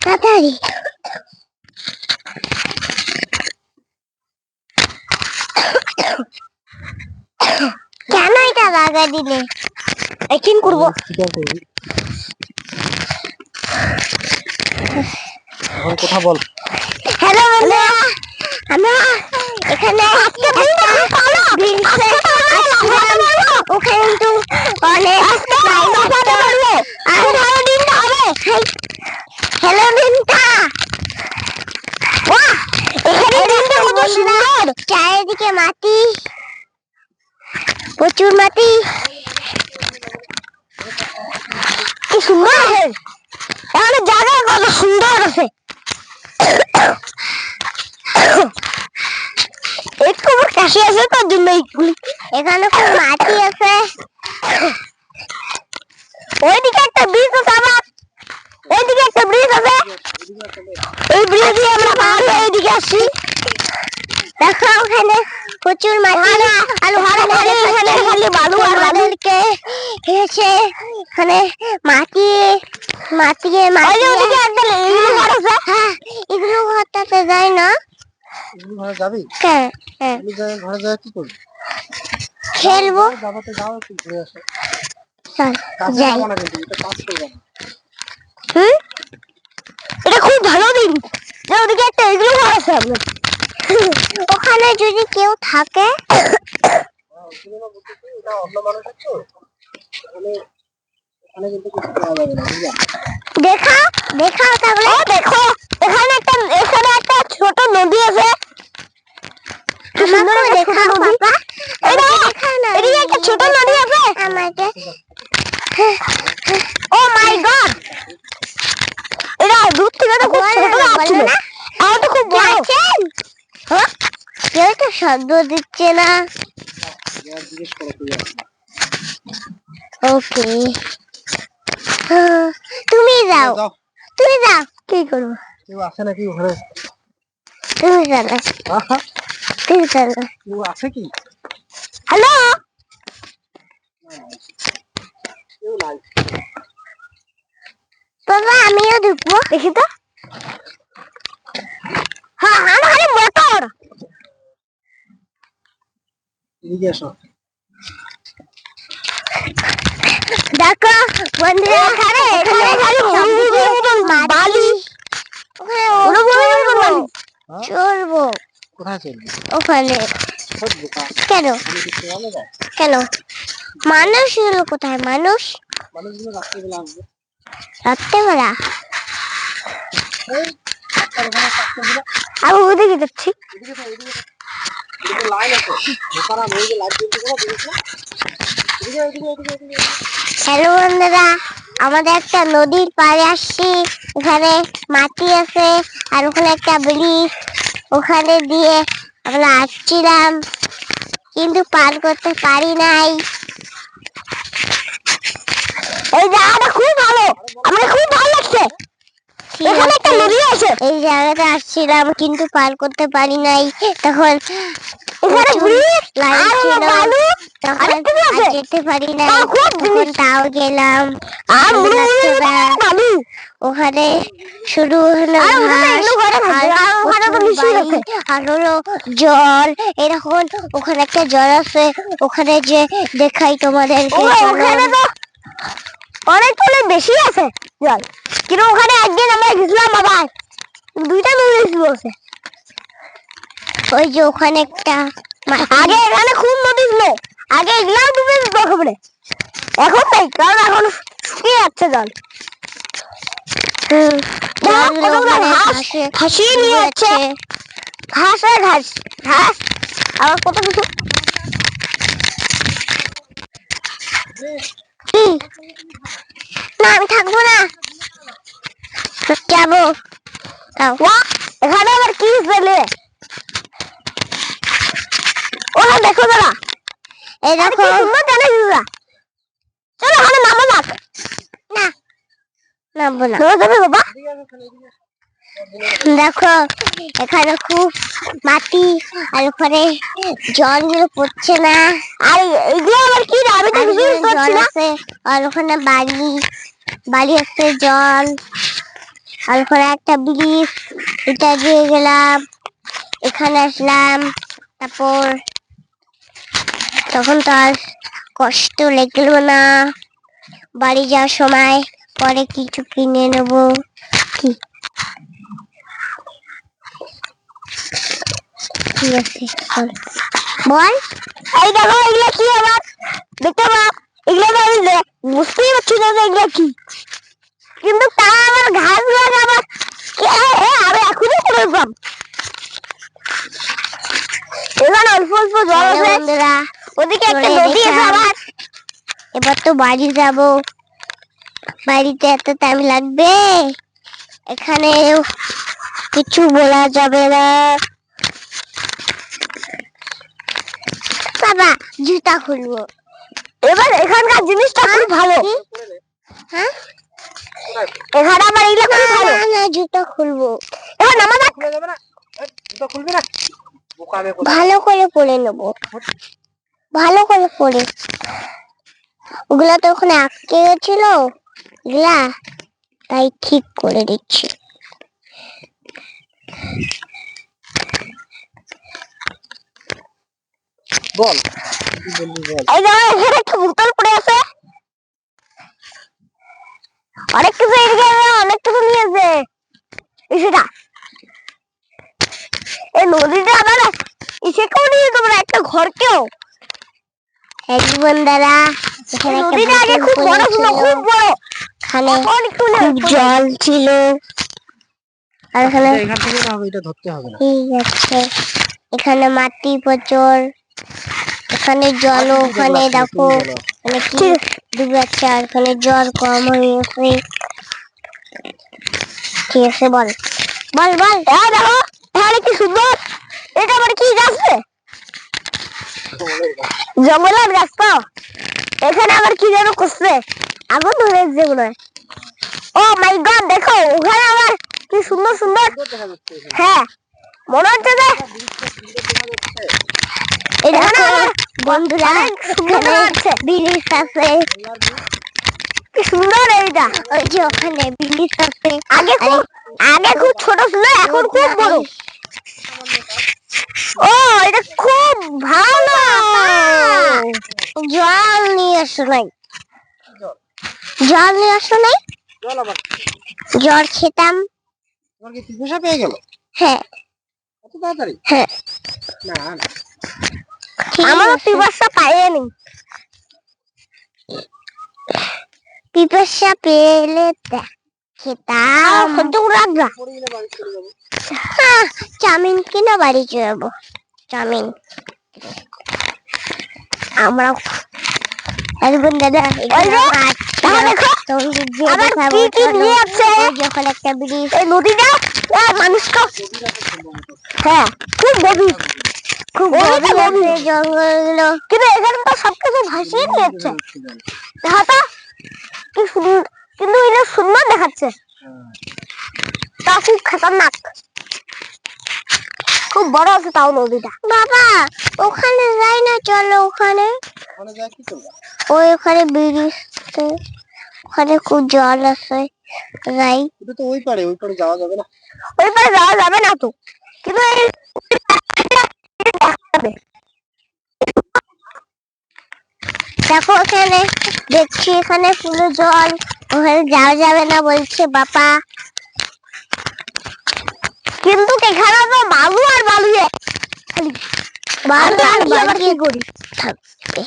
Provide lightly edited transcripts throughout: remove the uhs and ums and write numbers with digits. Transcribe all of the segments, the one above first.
তাড়াতাড়ি কেন এটা লাগা দিলে? এখন করবো। এখন কথা বল। হ্যালো বন্ধুরা, আমরা এখানে ওখানে কিন্তু অনেক হ্যালো দিনটা চারিদিকে মাটি, প্রচুর মাটি, কি সুন্দর আছে। এখানে জায়গা কত সুন্দর আছে। কাশি আছে তার জন্য এখানে খুব মাটি আছে। ওইদিকে একটা ব্রিজ আছে, আবার ওইদিকে একটা ব্রিজ আছে। এই ব্রিজ দিয়ে আমরা পার হয়ে এইদিকে আসি। দেখো ওখানে প্রচুর মাটি, খালি বালু আর বালুকে হয়েছে। এখানে মাটি মাটি এগুলো ঘরটাতে যায় না। ঘরে যাবি? হ্যাঁ, ঘরে যাই কি করবি? খেলবো। যাও একটু ঘুরে আসো। যাই। এটা খুব ভালো দিন। ওদিকে একটা এগুলো ঘর আছে আপনার। ওখানে যদি কেউ থাকে দেখাও তাহলে। দেখো এখানে একটা ছোট নদী আছে। দেখাও পাপা, এদিকে একটা ছোট নদী আছে। আমাকে ও মাই গড, এটা দূর থেকে তো খুব ছোট লাগছিল, আর তো খুব বড়। হ্যাঁ, কেউ তো শব্দ দিচ্ছে না। ওকে, তুমি যাও। কি করবো? কেউ আছে নাকি ঘরে? তুমি জানো, তুমি জানো। কেউ আছে কি? হ্যালো, বাবা আমিও ঢুকবো, দেখি তো। হ্যাঁ, খালি মোটর। এদিকে এসো। দেখো বন্ধুরা, এখানে বালি, চলবো। কোথায় চলবি? ওখানে। কেন কেন? মানুষ গুলো কোথায়? মানুষগুলো রাত্রিবেলা আসবে। রাত্রেবেলা? আমি ওদিকে যাচ্ছি। হ্যালো বন্ধুরা, আমাদের একটা নদীর পাড়ে আসছি। এখানে মাটি আছে আর ওখানে একটা ব্রিজ, ওখানে দিয়ে আমরা আসছিলাম কিন্তু পার করতে পারি নাই। এই জায়গাটা খুব ভালো, আমার খুব ভালো লাগছে। এখানে একটা নদী আছে। এই জায়গাটা আসছিলাম কিন্তু পার করতে পারি নাই। তখন এখানে ব্রিজ আর বালু আর যেতে পারি নাই। তখন তাও গেলাম। আর ওখানে শুরু হলো আর হলো জল। এরকম ওখানে একটা জল আছে, ওখানে যে দেখাই তোমাদেরকে। অনেকগুলো বেশি আছে জল, কিন্তু ওখানে একদিন আমরা গেছিলাম আবার দুইটা নদী ছিল। ওই যে ওখানে একটা, আগে এখানে খুব নদী ছিল, আগে এগুলো ডুবে যেত খবরে। এখন নেই, কারণ এখন শুকিয়ে যাচ্ছে জল। ভাসিয়ে নিয়ে যাচ্ছে ঘাস আর ঘাস ঘাস, আবার কত কিছু। না আমি থাকবো না, যাবো। এখানে আবার কি চলে? ওরা দেখো দাদা, এই দেখো জানে দিদা। চলো ওখানে নামো যাক। না নামবো না, যাবে বাবা। দেখো এখানে খুব মাটি আর ওখানে জলগুলো পড়ছে না। আর এগুলো আবার কি? আমি তো কিছু বুঝতে পারছি না। আর ওখানে বাড়ি বাড়ি আছে জল, আর ওখানে একটা ব্রিজ, এটা দিয়ে গেলাম, এখানে আসলাম, তারপর তখন তো আর কষ্ট লাগলো না। বাড়ি যাওয়ার সময় পরে কিছু কিনে নেবো। কি ঠিক আছে বল। এই দেখো এগুলো কি আবার দেখতে পাবো, এগুলো তো আমি বুঝতেই পারছি না যে এগুলো কি, কিন্তু তা আমার ঘাস লাগে আবার আমি এখনই করে পাব। এখানে অল্প অল্প জল আছে বন্ধুরা, ওদিকে একটা নদী আছে আবার। এবার তো বাড়ি যাব, বাড়িতে এত টাইম লাগবে, এখানে কিছু বলা যাবে না। বাবা জুতা খুলবো এবার, এখানকার জিনিসটা খুব ভালো। হ্যাঁ এখানে আবার এগুলো খুব ভালো না, জুতা খুলবো এবার নামা যাক। জুতা খুলবি না, বোকাবে কোথায়? ভালো করে পরে নেবো, ভালো করে পরে। ওগুলা তো ওখানে আটকে গেছিল, ওগুলা তাই ঠিক করে দিচ্ছি। বল কি বলবি বল। এই দেখো এখানে একটা বোতল পড়ে আছে, অনেক কিছু এদিকে অনেক কিছু নিয়েছে। সেটা এই নদীটা আবার ইসেকেও নিয়ে তোমরা একটা ঘরকেও। বন্ধুরা এখানে নদীটা আগে খুব বড় ছিল, খুব বড়, এখানে খুব জল ছিল। আর এখানে এখান থেকে না হবে, এটা ধরতে হবে না। ঠিক আছে, এখানে মাটি প্রচুর, এখানে জল, ওখানে দেখো মানে কি ডুবে আছে, আর এখানে জল কম হয়ে গেছে। ঠিক আছে বল বল বল। দেখো এখানে কি সুন্দর, এটা আবার কি গাছ রে? জঙ্গলের গাছ তো। এখানে আবার কি যেন করছে, আগুন ধরে যেগুলো। ও মাই গড দেখো ওখানে আবার কি সুন্দর সুন্দর। হ্যাঁ মনে হচ্ছে যে এখানে বন্ধুরা ব্রিজ আছে, কি সুন্দর এইটা। ওই যে ওখানে ব্রিজ আছে, আগে খুব ছোট ছিল, এখন খুব বড়। ও এটা খুব ভালো। জল নিয়ে আসো নাই, জল নিয়ে আসো নাই, চল আবার জল খেতাম। তোমার কি পিপাসা পেয়ে গেল হ্যাঁ এত তাড়াতাড়ি? হ্যাঁ না না আমারও পিপাসা পাইনি, পিপাসা পেলে খেতাম। চাউমিন কিনে বাড়ি চলে যাবো, চাউমিন আমরা একদম দাদা। যখন একটা ব্রিজ, এই নদীটা মানুষটা হ্যাঁ খুব গভীর, খুব গভীর জঙ্গলগুলো, কিন্তু এখানে তো সবকিছু ভাসিয়ে নিয়েছে। দেখা কি সুন্দর, কিন্তু এটা সুন্দর দেখাচ্ছে, তা খুব খতরনাক, খুব বড় আছে তাও নদীটা। বাবা ওখানে যাই না, চলো ওখানে। ওই ওখানে ব্রিজ, ওখানে খুব জল আছে, যাই। এটা তো ওই পারে যাওয়া যাবে না, ওই পারে যাওয়া যাবে না তো, কিন্তু দেখো এখানে দেখছি, এখানে পুরো জল, ওখানে যাওয়া যাবে না বলছে বাবা। কিন্তু এখানে তো বালু আর বালু, বালু আর বালু কি করি থাকবে,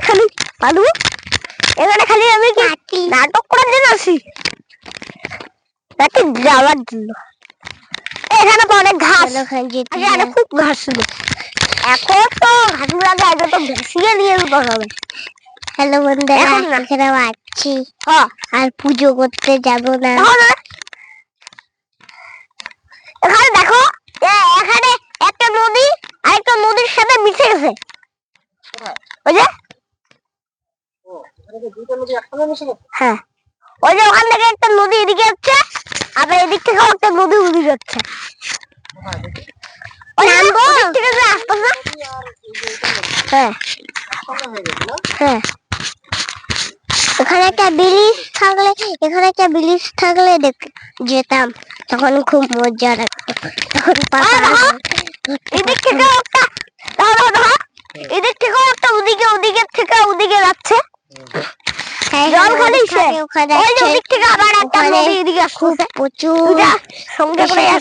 খালি বালু। এখানে খালি আমি কি নাটক করার জন্য আসি নাকি যাওয়ার জন্য? এখানে তো অনেক ঘাস, এখানে খুব ঘাস ছিল, এখন তো ঘাস লাগে, আগে তো ভেসিয়ে দিয়ে হবে। হ্যালো বন্ধুরা, এখানে আসছি আর পুজো করতে যাব না। এখানে দেখো এখানে একটা নদী আর একটা নদীর সাথে মিশে গেছে, ওই যে হ্যাঁ ওই যে ওখান থেকে একটা নদী এদিকে যাচ্ছে, আবার এদিক থেকে একটা নদী উদিকে যাচ্ছে। নামবো ওদিক থেকে যে আসতেছে। হ্যাঁ হয়ে গেছে না? হ্যাঁ এখানে একটা ব্রিজ থাকলে যেতাম, তখন খুব মজা লাগতো। তখন এদিক থেকে একটা এদিক থেকে একটা ওদিকে থেকে ওদিকে যাচ্ছে জল খালি ওখানে ওদিক থেকে আবার একটা নদী এদিকে আসছে, প্রচুর সঙ্গে করে